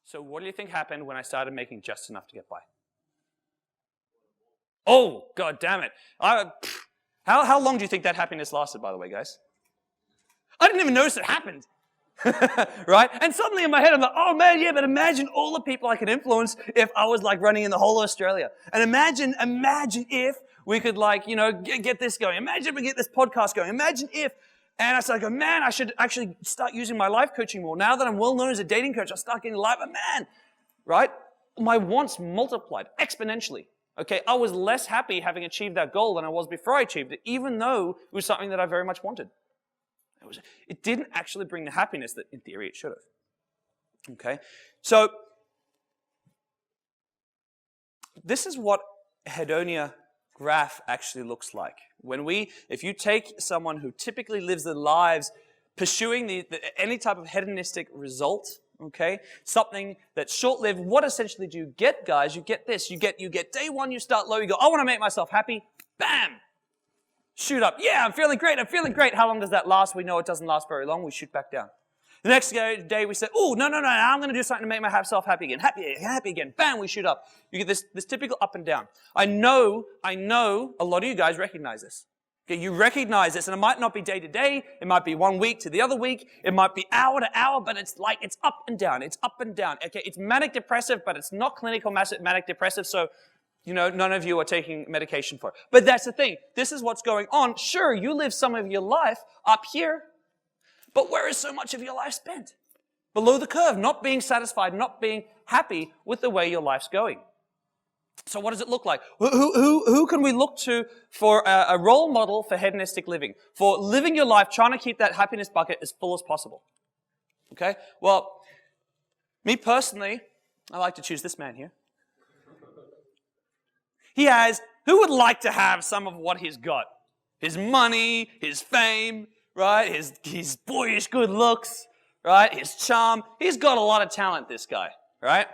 So what do you think happened when I started making just enough to get by? Oh, God damn it. How long do you think that happiness lasted, by the way, guys? I didn't even notice it happened. Right? And suddenly in my head, I'm like, oh man, yeah, but imagine all the people I could influence if I was like running in the whole of Australia. And imagine if we could like, get this going. Imagine if we get this podcast going. Imagine if, and I started going, man, I should actually start using my life coaching more. Now that I'm well known as a dating coach, I'll start getting life, but man, right? My wants multiplied exponentially. Okay, I was less happy having achieved that goal than I was before I achieved it, even though it was something that I very much wanted. It didn't actually bring the happiness that, in theory, it should have. Okay, so this is what Hedonia Graph actually looks like. If you take someone who typically lives their lives pursuing any type of hedonistic result, okay, something that's short-lived, what essentially do you get, guys? You get this. You get day one, you start low, you go, I want to make myself happy. Bam! Shoot up. Yeah, I'm feeling great. How long does that last? We know it doesn't last very long. We shoot back down. The next day we say, oh, no, I'm going to do something to make myself happy again. Happy again. Bam, we shoot up. You get this typical up and down. I know a lot of you guys recognize this. Okay, you recognize this, and it might not be day to day. It might be 1 week to the other week. It might be hour to hour, but it's up and down. It's up and down. Okay, it's manic depressive, but it's not clinical manic depressive, so none of you are taking medication for it. But that's the thing. This is what's going on. Sure, you live some of your life up here, but where is so much of your life spent? Below the curve, not being satisfied, not being happy with the way your life's going. So what does it look like? Who can we look to for a role model for hedonistic living? For living your life, trying to keep that happiness bucket as full as possible. Okay? Well, me personally, I like to choose this man here. Who would like to have some of what he's got? His money, his fame, right? His boyish good looks, right? His charm. He's got a lot of talent, this guy, right?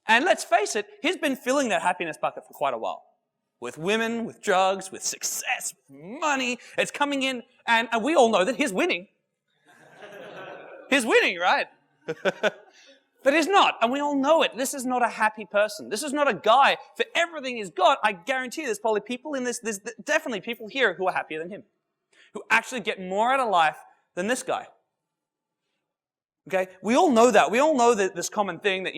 And let's face it, he's been filling that happiness bucket for quite a while. With women, with drugs, with success, with money. It's coming in, and we all know that he's winning. He's winning, right? But he's not, and we all know it. This is not a happy person. This is not a guy, for everything he's got, I guarantee you there's probably people in this, there's definitely people here who are happier than him. Who actually get more out of life than this guy. Okay? We all know that. We all know that this common thing that,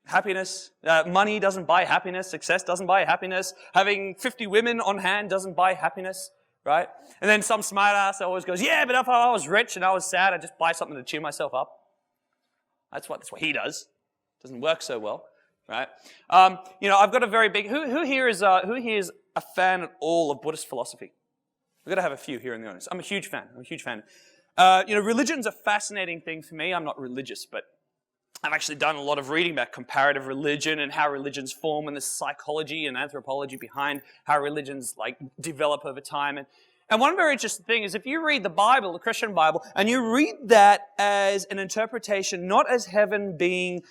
happiness, money doesn't buy happiness, success doesn't buy happiness, having 50 women on hand doesn't buy happiness, right? And then some smart ass always goes, yeah, but if I was rich and I was sad, I'd just buy something to cheer myself up. That's what he does. Doesn't work so well, right? I've got a very big, who here is a fan at all of Buddhist philosophy? We've got to have a few here in the audience. I'm a huge fan. Religion's a fascinating thing for me. I'm not religious, but I've actually done a lot of reading about comparative religion and how religions form and the psychology and anthropology behind how religions develop over time. And one very interesting thing is if you read the Bible, the Christian Bible, and you read that as an interpretation, not as heaven being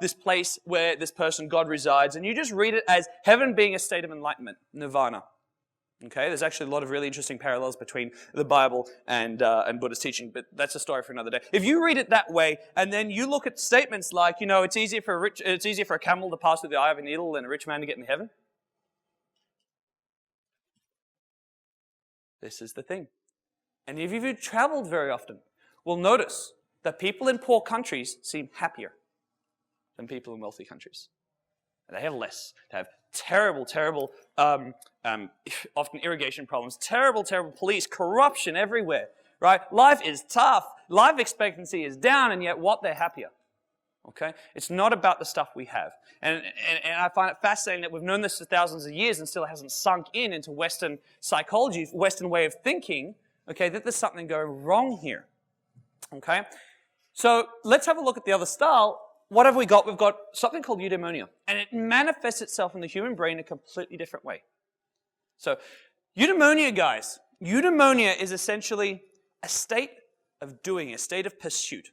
this place where this person, God, resides, and you just read it as heaven being a state of enlightenment, nirvana. Okay, there's actually a lot of really interesting parallels between the Bible and Buddhist teaching, but that's a story for another day. If you read it that way, and then you look at statements like, it's easier for a camel to pass through the eye of a needle than a rich man to get in heaven. This is the thing. And if you've traveled very often, will notice that people in poor countries seem happier than people in wealthy countries. They have less. They have terrible, often irrigation problems, terrible police, corruption everywhere, right? Life is tough. Life expectancy is down, and yet what? They're happier. Okay? It's not about the stuff we have. And I find it fascinating that we've known this for thousands of years and still hasn't sunk into Western psychology, Western way of thinking, okay, that there's something going wrong here. Okay? So let's have a look at the other style. What have we got? We've got something called eudaimonia, and it manifests itself in the human brain in a completely different way. So, eudaimonia, guys, eudaimonia is essentially a state of doing, a state of pursuit.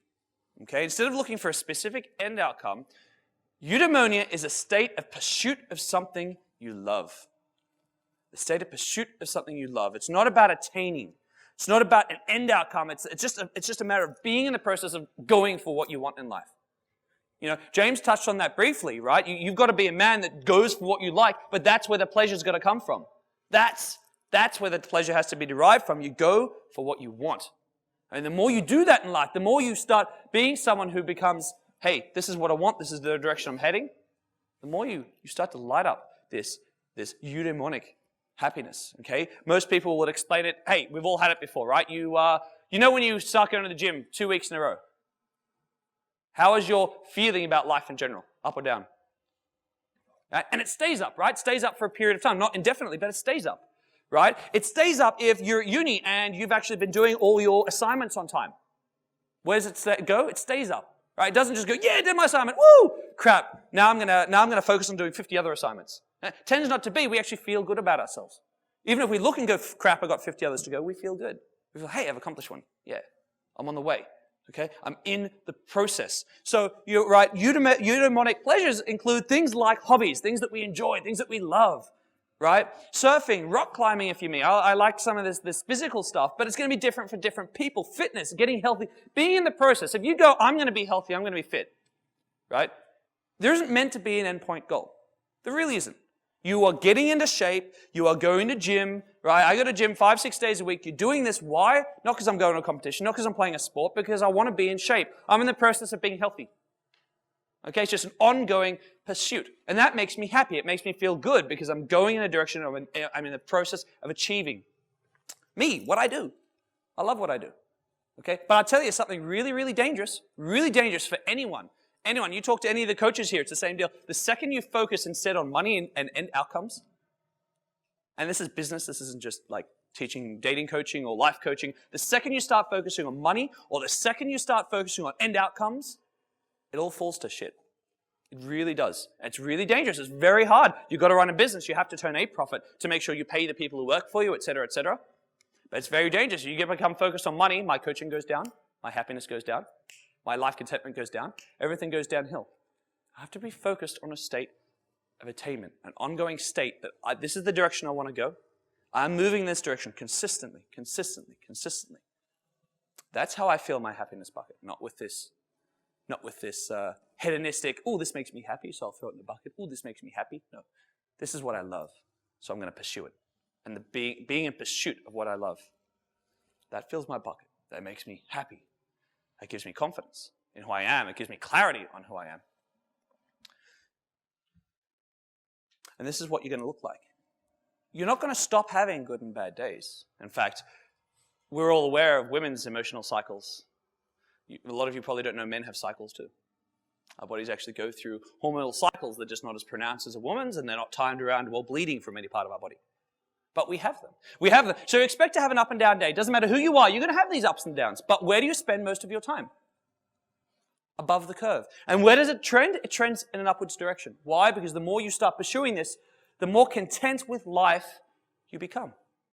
Okay, instead of looking for a specific end outcome, eudaimonia is a state of pursuit of something you love. The state of pursuit of something you love. It's not about attaining. It's not about an end outcome. It's just a matter of being in the process of going for what you want in life. James touched on that briefly, right? You've got to be a man that goes for what you like, but that's where the pleasure's got to come from. That's where the pleasure has to be derived from. You go for what you want. And the more you do that in life, the more you start being someone who becomes, hey, this is what I want, this is the direction I'm heading, the more you start to light up this eudaimonic happiness, okay? Most people would explain it, hey, we've all had it before, right? You know when you start going to the gym 2 weeks in a row, how is your feeling about life in general? Up or down? Right? And it stays up, right? It stays up for a period of time. Not indefinitely, but it stays up, right? It stays up if you're at uni and you've actually been doing all your assignments on time. Where does it go? It stays up, right? It doesn't just go, yeah, I did my assignment, woo! Crap, now I'm gonna focus on doing 50 other assignments. It tends not to be. We actually feel good about ourselves. Even if we look and go, crap, I got 50 others to go, we feel good. We feel, hey, I've accomplished one. Yeah, I'm on the way. Okay, I'm in the process. So you're right. Eudaimonic pleasures include things like hobbies, things that we enjoy, things that we love. Right? Surfing, rock climbing, if you mean. I like some of this physical stuff, but it's going to be different for different people. Fitness, getting healthy, being in the process. If you go, I'm going to be healthy, I'm going to be fit. Right? There isn't meant to be an endpoint goal. There really isn't. You are getting into shape. You are going to gym, right? I go to gym 5-6 days a week. You're doing this. Why? Not because I'm going to a competition, not because I'm playing a sport, because I want to be in shape. I'm in the process of being healthy. Okay, it's just an ongoing pursuit. And that makes me happy. It makes me feel good because I'm going in a direction of, I'm in the process of achieving what I do. I love what I do. Okay, but I'll tell you something really, really dangerous for anyone. Anyone, you talk to any of the coaches here, it's the same deal. The second you focus instead on money and end outcomes, and this is business, this isn't just like teaching dating coaching or life coaching. The second you start focusing on money or the second you start focusing on end outcomes, it all falls to shit. It really does. It's really dangerous. It's very hard. You've got to run a business. You have to turn a profit to make sure you pay the people who work for you, etc., etc. But it's very dangerous. You become focused on money, my coaching goes down, my happiness goes down. My life contentment goes down. Everything goes downhill. I have to be focused on a state of attainment, an ongoing state that this is the direction I want to go. I'm moving in this direction consistently. That's how I fill my happiness bucket, not with this hedonistic, oh, this makes me happy, so I'll throw it in the bucket. Oh, this makes me happy. No, this is what I love, so I'm going to pursue it. And being in pursuit of what I love, that fills my bucket. That makes me happy. It gives me confidence in who I am. It gives me clarity on who I am. And this is what you're going to look like. You're not going to stop having good and bad days. In fact, we're all aware of women's emotional cycles. A lot of you probably don't know men have cycles too. Our bodies actually go through hormonal cycles. They're just not as pronounced as a woman's, and they're not timed around while bleeding from any part of our body. But we have them. We have them. So expect to have an up and down day. It doesn't matter who you are. You're going to have these ups and downs. But where do you spend most of your time? Above the curve. And where does it trend? It trends in an upwards direction. Why? Because the more you start pursuing this, the more content with life you become.